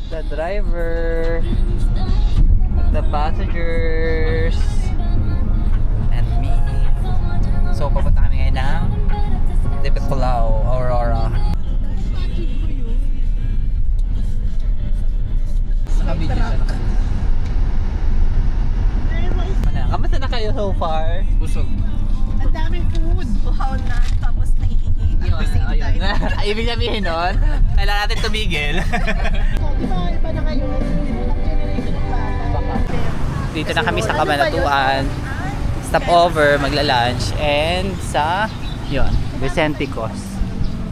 the driver, the passengers, and me. So papunta kami ngayon ng Dipiculao, Aurora. Nakabidyo siya na. Kamusta na kayo so far? Busog. Ang daming food. Wow na. Tapos naiingit. Ibig sabihin nun, kailangan natin tumigil. Di ba iba na kayo? Ang generation ng bata. Dito na kami sa Cabanatuan. Stop over, magla-lunch. And sa, yun, Vicente Cos.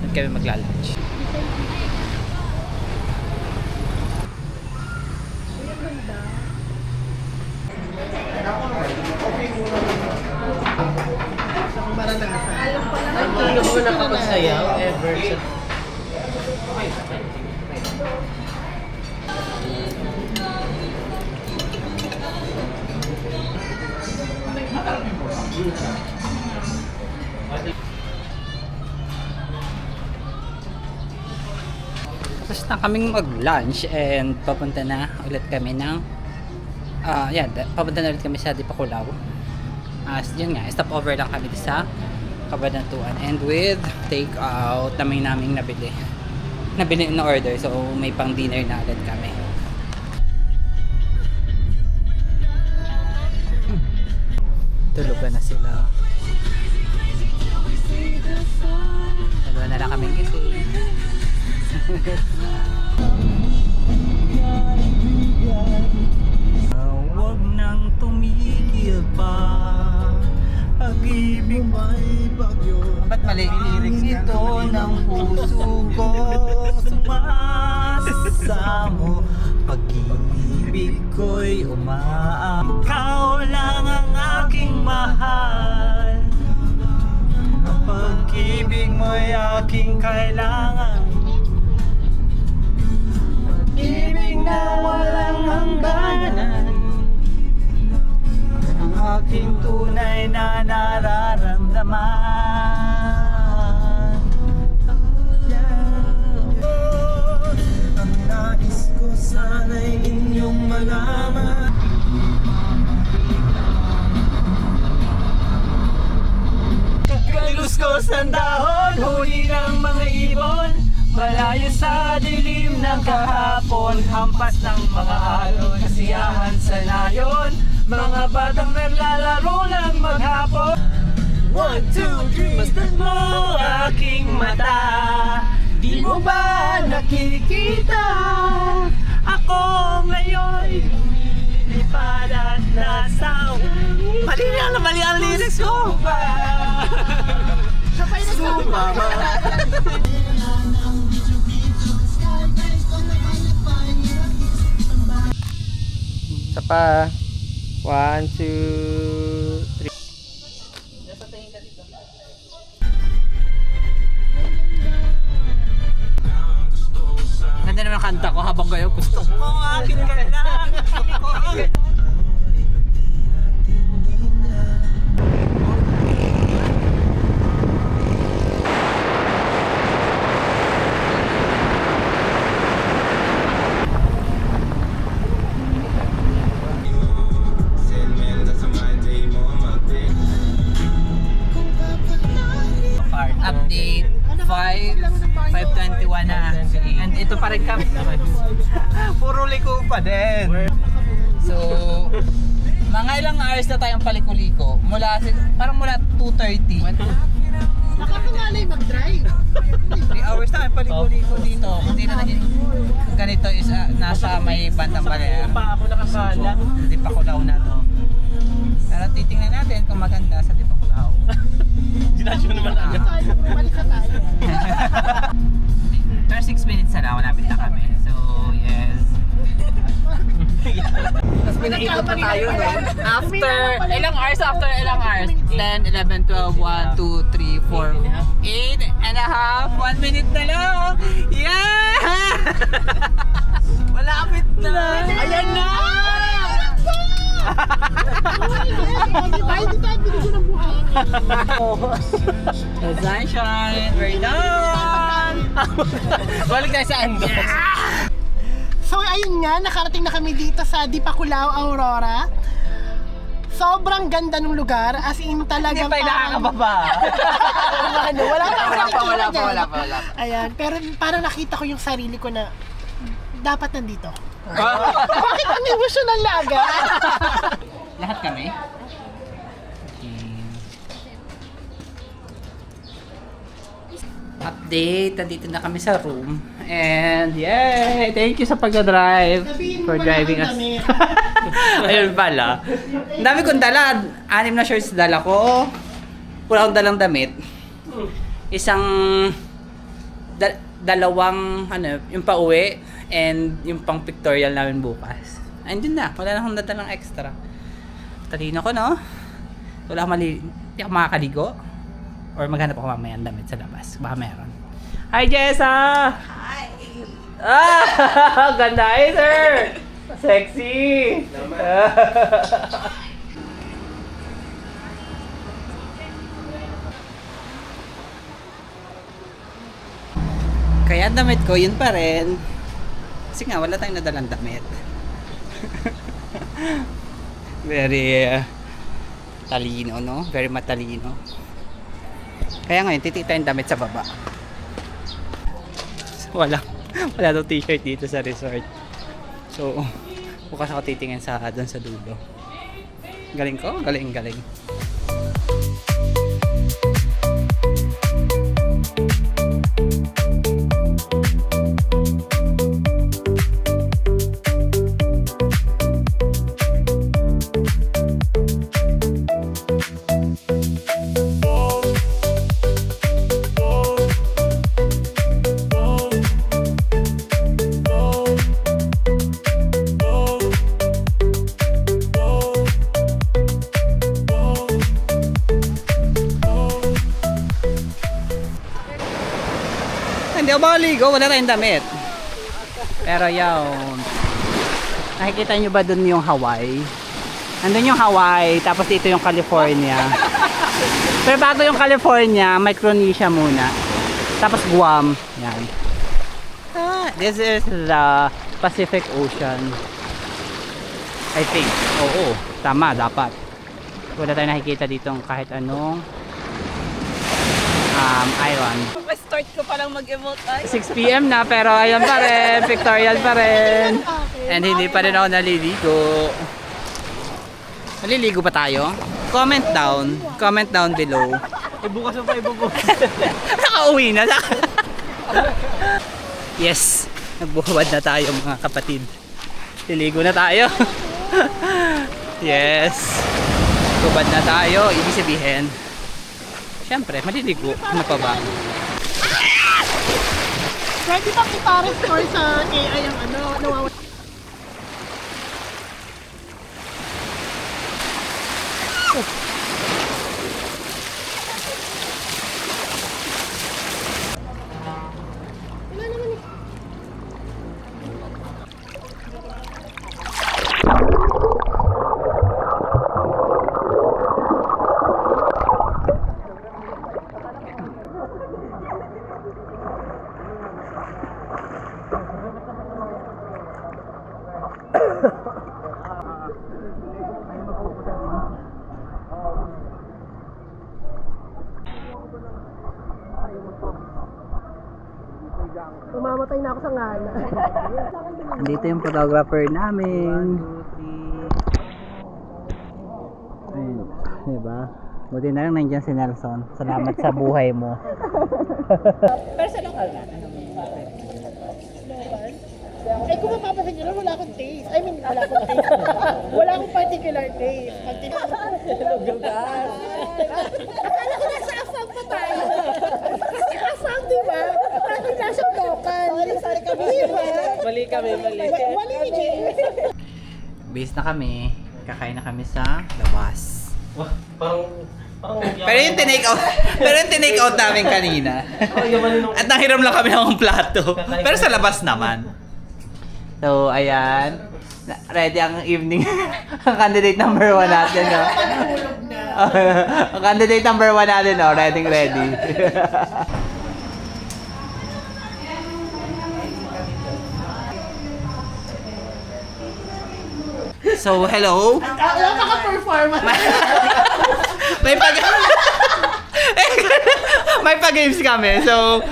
Doon kami magla-lunch. Ano mo nakapagsayaw ever sa... Tapos na kaming mag-lunch and papunta na ulit kami ng papunta na ulit kami sa Dipiculao. Yun nga, stop over lang kami sa Cabanatuan and with take out naming nabili na order, so may pang dinner na agad kami. Tulugan na sila. Dalawa na lang kaming gising. Huwag nang tumigil pa, pag-ibig may bagyo. Ba't mali? Lirik ito ng puso ko, sumasamo, pag-ibig ko'y umaam. Ikaw lang ang aking mahal, ang pag-ibig mo'y aking kailangan. Pag-ibig na walang hangganan, ang aking tunay na nararamdaman. Ang nais ko sana'y inyong malaman. Kalus ko sa dahon, huli ng mga ibon, malayo sa dilim ng kahapon, hampas ng mga alon, kasiyahan sa layon, mga batang naglalaro ng maghapon. 1, 2, 3, masdan mo aking mata, di mo ba nakikita? Ako ngayon lumilipad at nasa mali ang lyrics ko ba? Sumama. Isa pa. 1, 2, 3. Ganda naman kanta ko habang kayo gusto ko akin ka lang. Update 5:21 na. And ito pa rin kami. Puro liko pa din. So, mga ilang hours na tayong paliko-liko. Parang mula 2:30. Nakakangalay mag-drive. 3 hours na tayong paliko-liko dito. Hindi na naging ganito is nasa may bandang Baler. Pa ako nakakala. Dipiculao na to. Pero titingnan natin kung maganda sa Dipiculao. Ginasyo naman agad. Balik na tayo. 6 minutes na lang, malapit na kami. So, yes. Tapos pinaikot na tayo, no? After, ilang hours after ilang hours? 10, 11, 12, 1, 2, 3, 4, 8 and a half, 1 minute na lang! Yeah! Malapit na! Ayan na! Hindi tayo binigyan ng buhay. The sunshine, we're done! Balik tayo sa Ando. So ayun nga, nakarating na kami dito sa Dipaculao, Aurora. Sobrang ganda ng lugar, as in talagang Hindi pa nakakababa. ano, wala pa. Wala pa. Ayan, pero parang nakita ko yung sarili ko na dapat nandito. Bakit ang emotional na agad? Lahat kami? Update, nandito na kami sa room. And yay! Thank you sa pagdadrive. Sabihin mo For ba driving na us. ang dami? Ayun pala. Ang dami kong dala. 6 na shirts dala ko. Wala akong dalang damit. Isang dalawang yung pauwi and yung pang pictorial namin bukas. Ayun na. Wala na akong dadalang extra. Talino ko, no? Wala akong hindi ako makakaligo. Or maghanap ako mamaya ng damit sa labas. Baka meron. Hi, Jessa! Hi! Ah! Ganda eh, sir! Sexy! Kaya damit ko, yun pa rin. Kasi nga, wala tayong nadalang damit. Very talino, no? Very matalino. Kaya ngayon, titik tayong damit sa baba. Wala daw t-shirt dito sa resort. So, bukas ako titingin doon sa dulo. Galing ko? Galing. Hindi ako makaligo, wala tayong damit. Pero yun. Nakikita nyo ba dun yung Hawaii? Nandun yung Hawaii, tapos dito yung California. Pero bago yung California, Micronesia muna. Tapos Guam. Yan. This is the Pacific Ocean. I think. Oo, tama, dapat. Wala tayong nakikita dito kahit anong island. Start ko palang mag-emote ay. 6 PM na pero ayan pa rin, pictorial pa rin. And hindi pa rin ako naliligo. Naliligo pa tayo? Comment down below. Bukas mo pa ibubukas. Nakauwi na. Yes, nagbuhawad na tayo mga kapatid. Liligo na tayo. Yes. Bubad na tayo, ibig sabihin. Siyempre, maliligo. Ano pa ba? Pwede ba i-restore sa AI ang nawawala? Wala naman eh. Umamatay na ako sa ngana. Dito yung photographer namin. Ayun, diba? Buti na lang nandiyan si Nelson. Salamat sa buhay mo. Pero sa lokal na. Eh kung mapapasin nyo lang, wala akong taste. I mean, wala akong taste. Wala akong particular taste. Lugar. Akala ko nasa Afam pa tayo. Kasi Afam, di ba? Parang nasa local. Sorry kami. Mali kami. Wali ni Jay. Base na kami. Kakain na kami sa labas. Parang Pero yung tinake out namin kanina. At nahiram lang kami ng plato. Pero sa labas naman. So, ayan. Ready ang evening. Ang candidate number 1 natin, no? Ang candidate number 1 natin, no? Ready. So, hello. Wala maka-performance. May pag... May pag-games kami. So,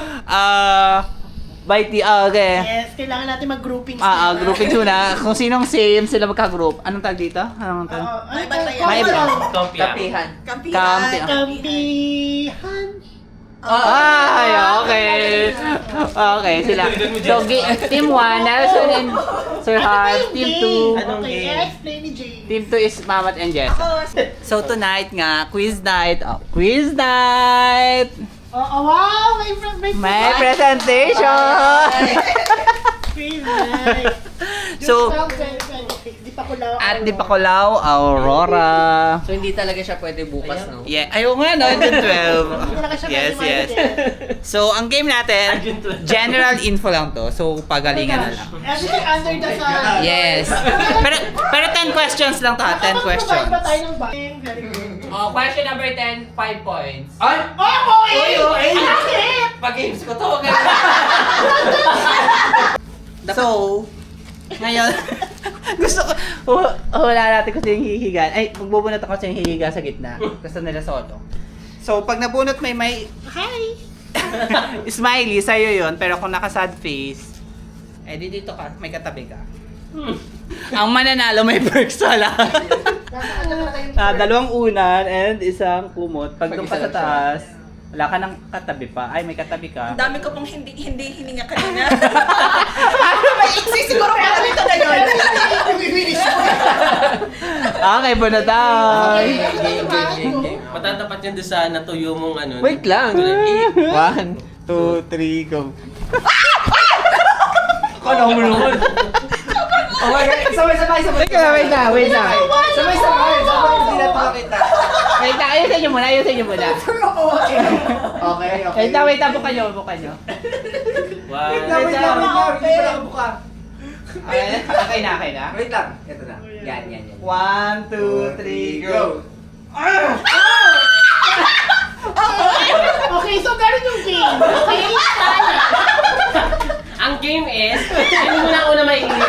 okay. Yes, kailangan natin mag-grouping. Grouping muna. Kung sinong same, sila magka-group. Anong tag dito? Anong tag? May May iba. Kampihan. Kampihan. Kampihan. Ay, okay. Okay, sila. So, team 1, Nelson and Sir Harp. Team 2. Anong Okay, game? explain ni Jane. Team 2 is Mamat and Jess. So, tonight nga, quiz night. Quiz night! Oh, wow! May presentation! Quiz night. So, June 12, 2026, Dipakulaw. at Dipakulaw, Aurora. So hindi talaga siya pwede bukas, no? Yeah, ayaw nga no, June 12. Hindi na siya Yes, pwede yes. mag-edit. So, ang game natin, general info lang to. So, pagalingan na lang. Everything under the sun. Yes. Pero 10 questions lang to ha, 10 questions. Makapag-provide ba tayo ng buying? Very good. Question number 10, 5 points. Ay! Oh, okay! Bakit? Pag-games ko to, So, ngayon, gusto ko, wala natin kasi yung hihiga. Ay, magbubunot ako sa yung hihiga sa gitna. Gusto nila solo. So, pag nabunot may Hi! smiley, sa'yo yun. Pero kung naka-sad face, eh di dito ka, may katabi ka. Ang mananalo may perks wala. Dalawang unan and isang kumot. Pag doon ka sa taas, wala ka ng katabi pa. Ay, may katabi ka. Ang dami ko pong hindi hininga kanina. May iksi siguro pa ito na yun. Okay, bunot tayo. Matatapat yan doon sa natuyo mong ano. Wait lang. 1, 2, 3, go. Ano mo naman? Oh my God, sabay. Teka, wait na. Sabay. Hindi na ito makita. Wait na, ayusin nyo muna. Okay. Wait na, buka nyo. One. Wait lang. Okay na. Wait lang, ito na. Yan. 1, 2, 3, go. Okay, so ganun yung game. Okay, sana. Ang game is, hindi mo na ako na maiinit.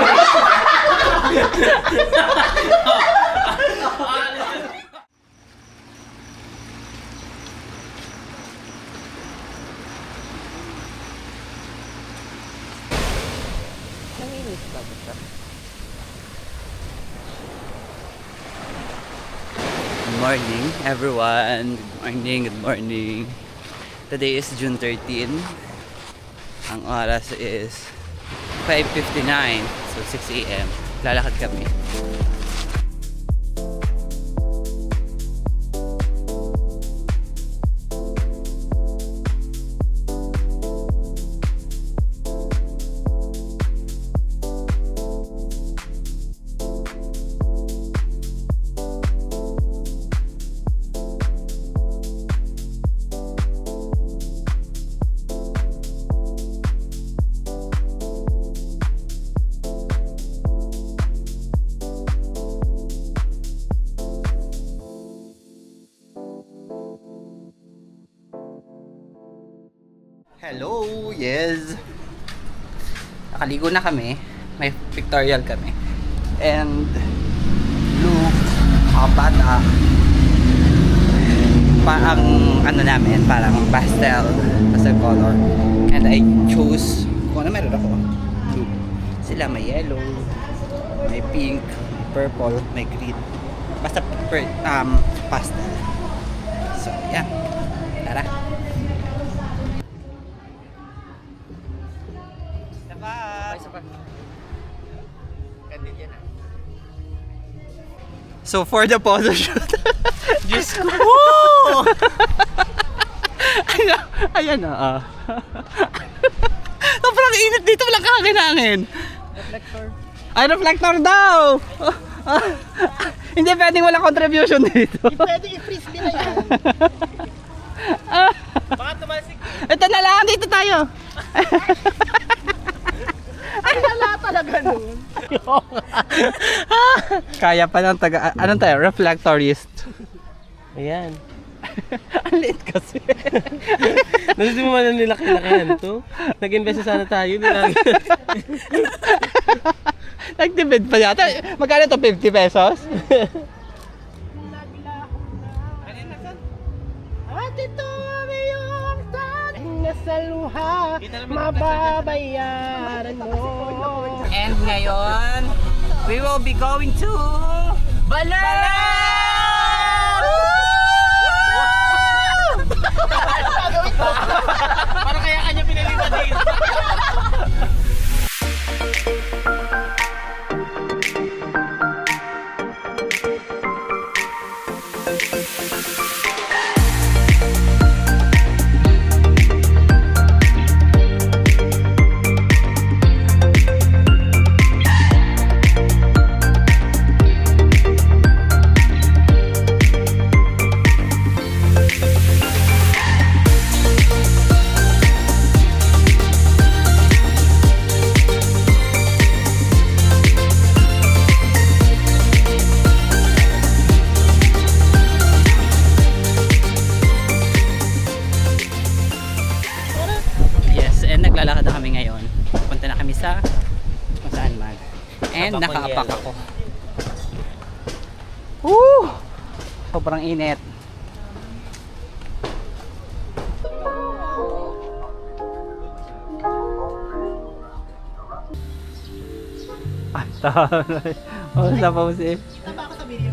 Good morning, everyone. Good morning. Today is June 13. Ang oras is 5:59, so 6 a.m. Lalakad kami. Hello, yes. Nakaligo na kami. May pictorial kami. And look, bata. Parang ano namin, parang pastel color. And I chose, kung ano meron ako, blue. Sila may yellow, may pink, may purple, may green. Basta pastel. So, yan. Tara. So for the photo shoot, Diyos ko! Ayan na. Sobrang init dito, walang kakinangin. Reflector. Ay, reflector daw! Hindi pwedeng walang contribution dito. Hindi pwede i-frisbee na yan. Baka tumalsik. Ito na lang, dito tayo. Ay, wala talaga nun. Kaya pa ng taga, anong tayo? Reflectorist. Ayan. Ang liit kasi. Nasa mo man ang nilaki-lakihan to? Nag-invest na sana tayo. Nagtipid pa yata. Magkano to? 50 pesos? At ito ay yung dating nasa luha, mababayaran mo. And ngayon, we will be going to Baler! Para kaya kanya pinalipad dito. Yes, and naglalakad na kami ngayon. Punta na kami sa kung saan man. And nakaapak ako. Woo! Sobrang init. Oh, sa pause. Tama ako sa video.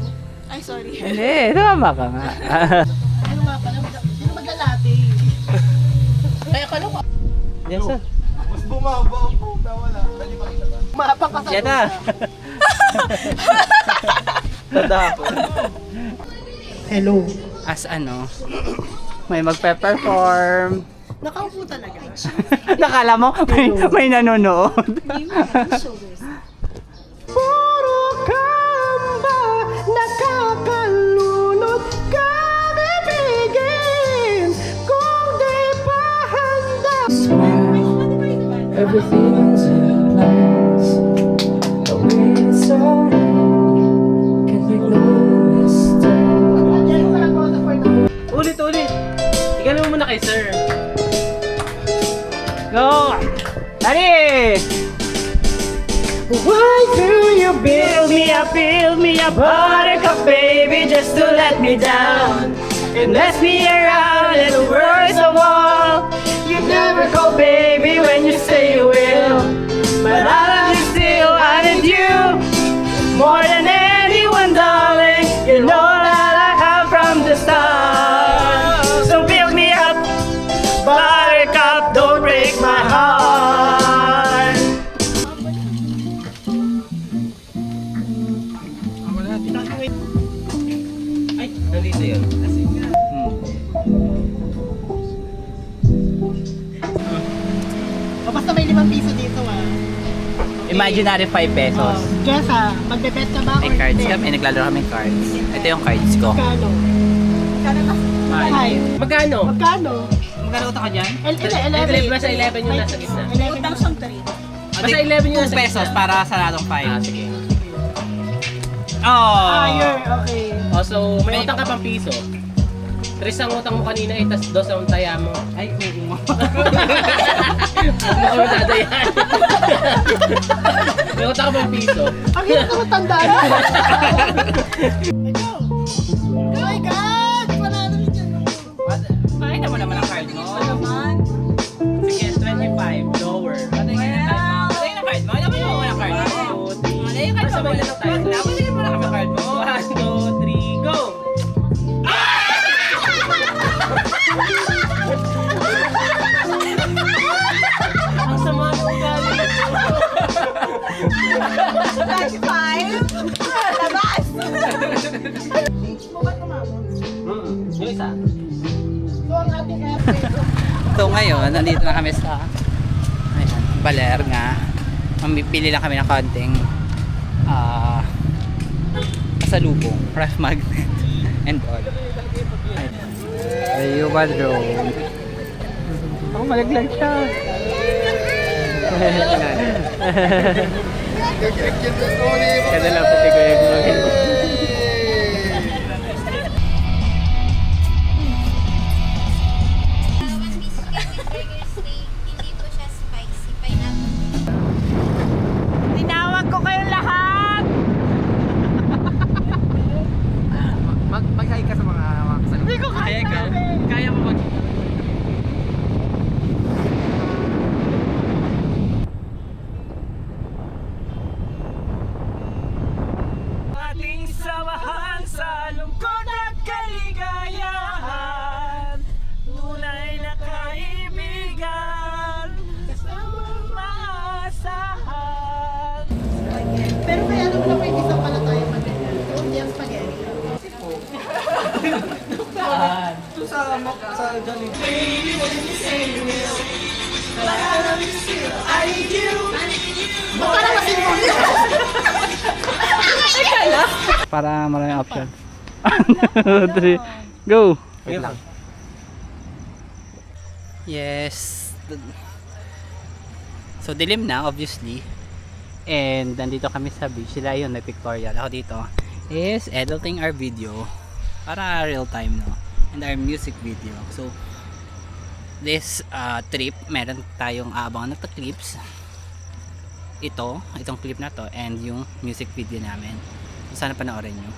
Ay, sorry. Hindi, tama ka nga. Ano nga pala? Sino maglalati? Kaya ka lang. Yes, sir. Mas bumaba ang puta, wala. Dali makita ba? Mapang ka sa Yan na. Tadapon. Hello. As ano, may magpe-perform. Nakaupo talaga. Nakala mo, may nanonood. Puro kamba, nakakalunod, kabibigin, kung di pa handa. Everything's in place. The way it's on can make no mistake. Ulit. Tignan mo muna kay sir. Go! Ready! Why do you Build me up, buttercup baby, just to let me down and mess me around. And the worst of all, you never go baby when you say you will. But I love you still, I need you more than anyone, darling. You know that I have from the start. So build me up, buttercup, don't break my heart. Ay, nandito yun. Basta may 5 piso dito ah. Imaginary 5 pesos. Jess ah, magbebet ka ba? May or cards hindi? kami, naglalaro kami cards. Ito yung cards ko. Magkano? Ay, Magkano? magkano? Magkano ka dyan? 11. Basta 11 yung nasa gitna. 2003. Basta 11 yung nasa 2 pesos gitna. para sa latong 5. Ah, sige. Oh! Higher, okay. Oh, so may utang ka pang piso. 3 ang utang mo kanina, tas 2 ang taya mo. Ay, oo nga. Ano ka dadayan? May utang ka pang piso. Ang hirap naman tandaan. Ikaw. Oh my God! Panalo rin dyan. Pakita mo naman ang card mo. Naman. Sige, 25. Lower. Patay ka na card mo. Patay na card mo. Dapat mo ang card mo. 1, 2, 3. Patay yung card mo. Sabay na lang tayo. Dapat mo na kami card mo. 1, 2, 3, go! Ang sama ng ugali. 25. Labas. Yung isa. So, ang ating airfare. So ngayon, nandito na kami sa ayan, Baler nga. Mamipili lang kami ng konting pasalubong, ref magnet, and all. Ay, yung drone. Ako malaglag siya. Kada lang pati ko yung mga Tinawag ko kayo tayo dyan eh. Ba't parang masinong yun? Para maraming option. 3, go! Wait lang. Yes. So dilim na obviously. And nandito kami sa beach. Sila yun, may pictorial. Ako dito is editing our video para real time, no? And our music video. So this trip, meron tayong abangan na clips. Itong clip na to and yung music video namin. So, sana panoorin nyo.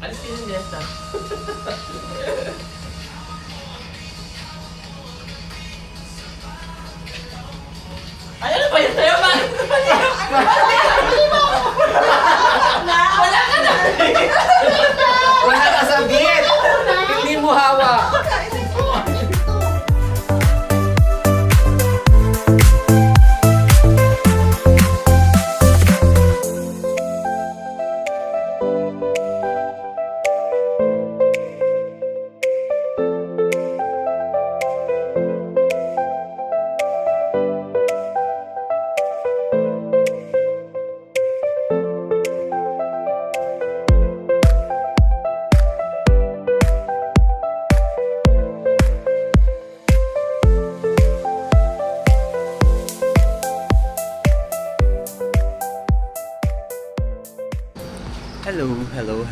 Alis ka yung Jessa. Ay, ano ba yun sa'yo? Bakit naman yun? Wala ka na! Wala ka sabihin! Hindi mo hawak!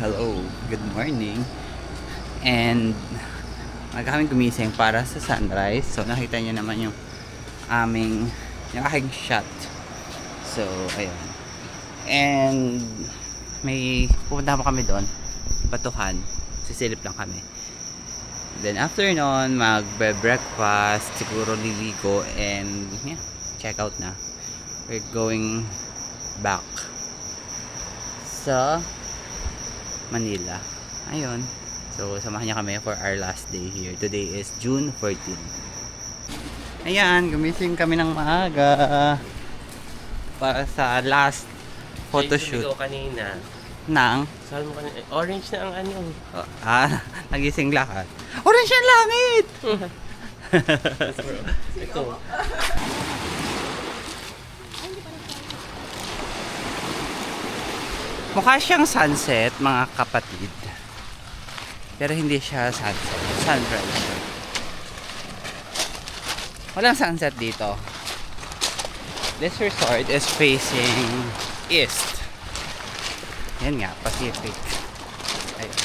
Hello. Good morning. And kami gumising para sa sunrise. So nakita niyo naman yung aking shot. So ayun. And may pupunta pa kami doon. Batuhan. Sisilip lang kami. Then after nun, magbe-breakfast, siguro liligo and yeah, check out na. We're going back sa Manila. Ayun. So, samahan niya kami for our last day here. Today is June 14. Ayan, gumising kami ng maaga para sa last photoshoot Ikaw kanina. ng Saan mo kanina? Orange na ang ano. nagising lahat. Orange yung langit! Ito. Mukha siyang sunset, mga kapatid. Pero hindi siya sunset. Sunrise siya. Walang sunset dito. This resort is facing east. Yan nga, Pacific. Ayun.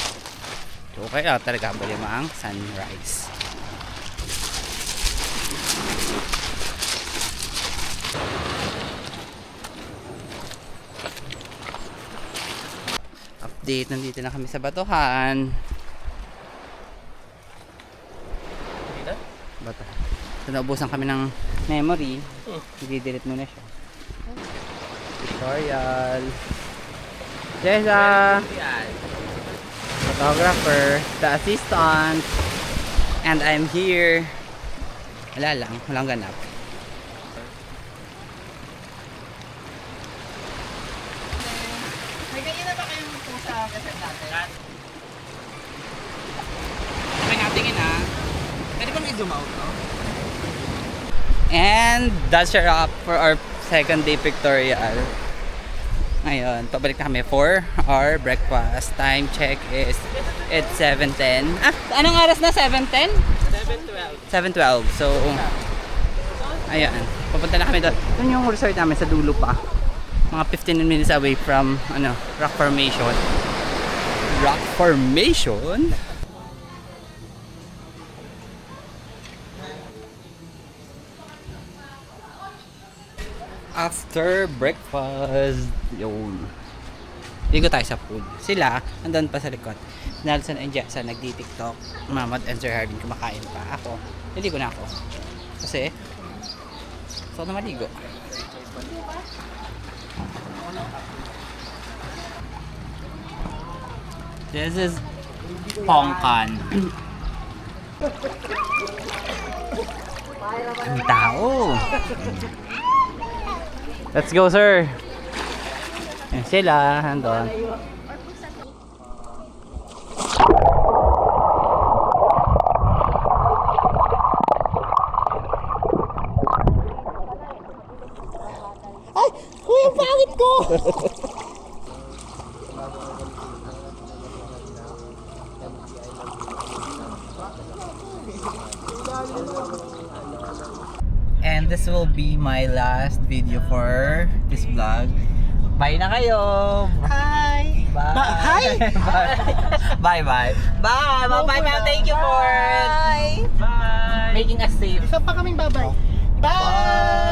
So, kaya talaga balima ang sunrise. Update, nandito na kami sa Batuhan. Dito? Batuhan. So, naubusan kami ng memory. I-delete muna siya. Tutorial. Jessa! Photographer, the assistant, and I'm here. Wala lang, walang ganap. May ganyan na ba kayong pusa kasi natin? May natingin Pwede bang i-zoom out, no? And that's a wrap for our second day pictorial. Ngayon, pabalik na kami for our breakfast. Time check is it's 7:10. Anong oras na? 7:10? 7:12. So, ayan. Papunta na kami doon. Doon yung resort namin sa dulo pa. Mga 15 minutes away from rock formation. Rock formation? After breakfast, yun. Ligo tayo sa pool. Sila, andun pa sa likod. Nelson and Jessa nagdi-tiktok. Mamad and Sir Hardin kumakain pa. Ako, niligo na ako. Kasi, gusto ko na maligo. This is Pongkan. Ang tao. Let's go, sir. Ayan sila, nandun. ko! And this will be my last video for this vlog. Bye na kayo! Hi! Bye! Hi! Bye! Bye! Bye! Bye! Ma'am! Thank you for Bye! making us safe. Isa pa kaming babay. Bye!